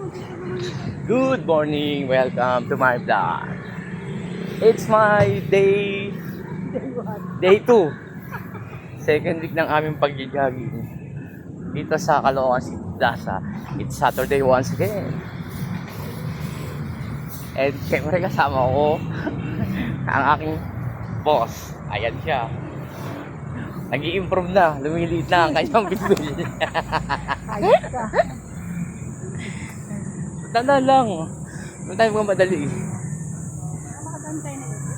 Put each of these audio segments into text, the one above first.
Good morning, welcome to my vlog. It's my day 2. Second week ng aming pag-jogging dito sa Caloocan City Plaza. It's Saturday once again. And syempre kasama ko ang aking boss. Ayan siya. Nag-i-improve na, lumiliit na ang kanyang bibig. Ayos ka. Tanda lang. Huwag tayo mga madali. Makatantay na ito.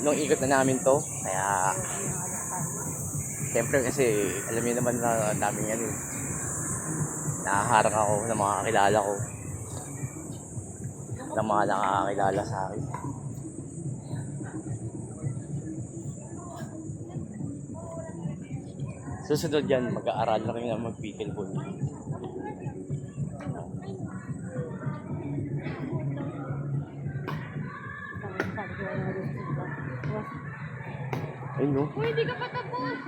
Nung ikot na namin to. Kaya, siyempre kasi, alam niyo naman na daming yan eh. Nahaharang ako ng mga kakilala ko. Ng mga nakakakilala sa akin. Susunod yan, mag-aaral na rin na mag-pickleball. Ay no? Uy, hindi ka pa tapos.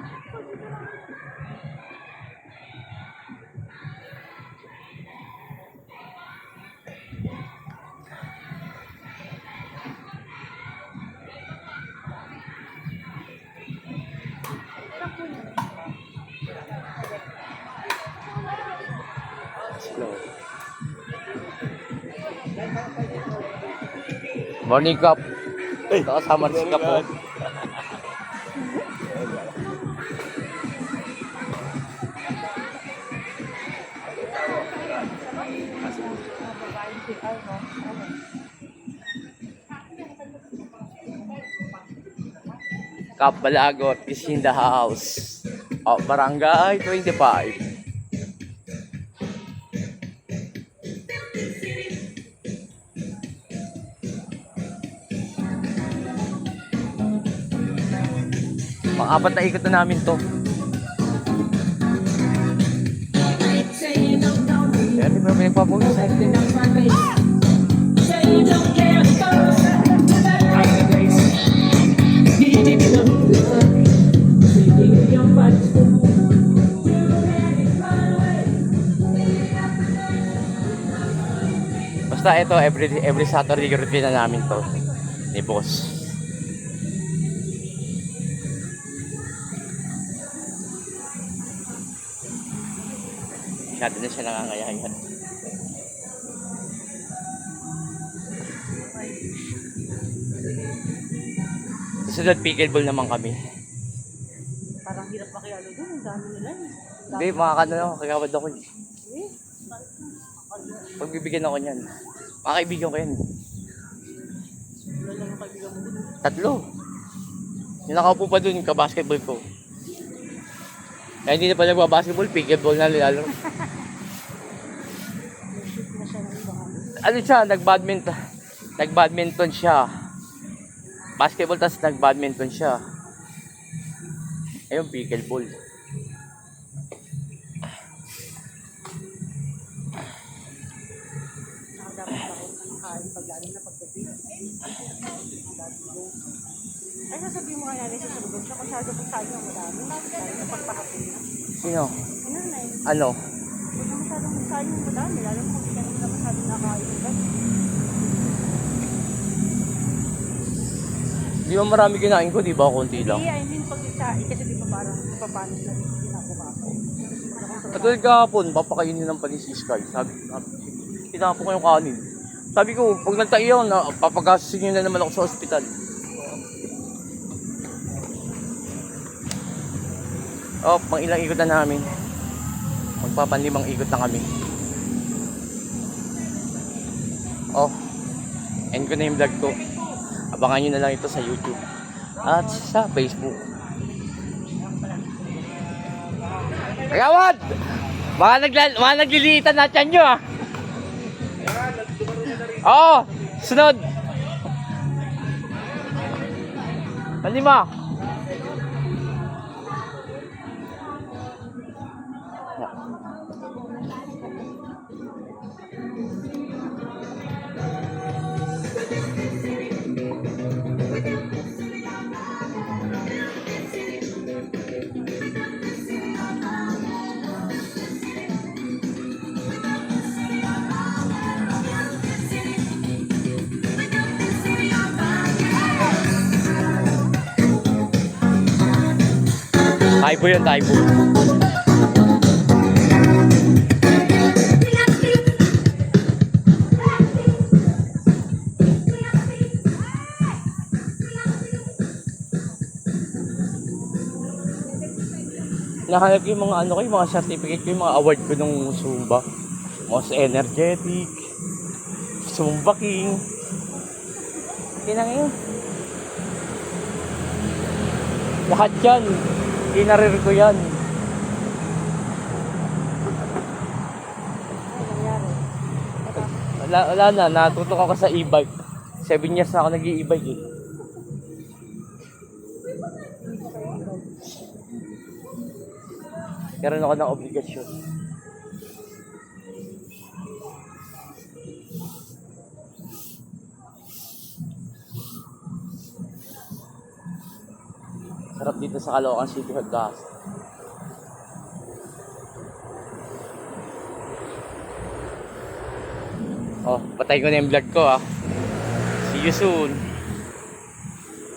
Morning cup. Ito kasama rin si Cup po. Cup Balagot is in the house of Barangay 25. Mga 4 na ikot na namin to. Yan, di ba may nagpapulis? Basta ito, every Saturday routine na namin to ni boss. Masyado na siya nangangayayan. Susunod, pickleball naman kami. Parang hirap makialo doon. Ang dami nila eh. Hindi, makakano lang, kagawad ako. Eh, Pagbibigyan ako niyan. Mga kaibigan ko yan. wala lang yung kaibigan mo doon. 3. Yung nakaupo pa dun, ka-basketball ko. Kaya hindi na pa nagbabasketball, pickleball na nilalaro. Shoot na siya ng ibang ano. Ano siya, nag-badminton siya. Basketball, tapos nag-badminton siya. Ayun, pickleball. Nakadapat ako ng kain paglalim na paggabi. Ay, sasabihin mo kaya na sa salugan siya. Masyado kung saan yung madami. Lalo na pagpahapon na. Sino? Nanay, Ano? huwag na masyadong kung saan yung madami. Lalo kung hindi ka naman masyadong nakain ng gabi. Di ba marami kinain ko, di ba? Konti lang. Hindi, I mean pag isa, kasi di ba parang papanos na kinabukaso. Katulad kahapon, papakainin ng panis si Sky. Sabi, tinapon ko yung kanin. Sabi ko, pag nagtaiyaw na, papagasasin nyo na naman ako sa ospital. Oh, pang ilang ikot na namin. Magpapanlimang ikot na kami. Oh, end ko na yung vlog ko. Abangan nyo na lang ito sa YouTube at sa Facebook. Kagawad! Mga nagliliitan na tiyan nyo ah. Oo, sunod. Halima. Taibo yun, Taibo. Nahanap ko yung mga ano ko, yung mga certificate ko, yung mga award ko nung Zumba. Most energetic, Zumba King. Kinang yun. Lahat yan. Kinarir ko yan. Ano nangyari? Wala na, natutok ako sa e-bike. 7 years na ako nag-i-e-bike eh. Meron ako ng obligasyon. Sarap dito sa Caloocan City Hall gas. Oh, patay ko na yung vlog ko ah. See you soon.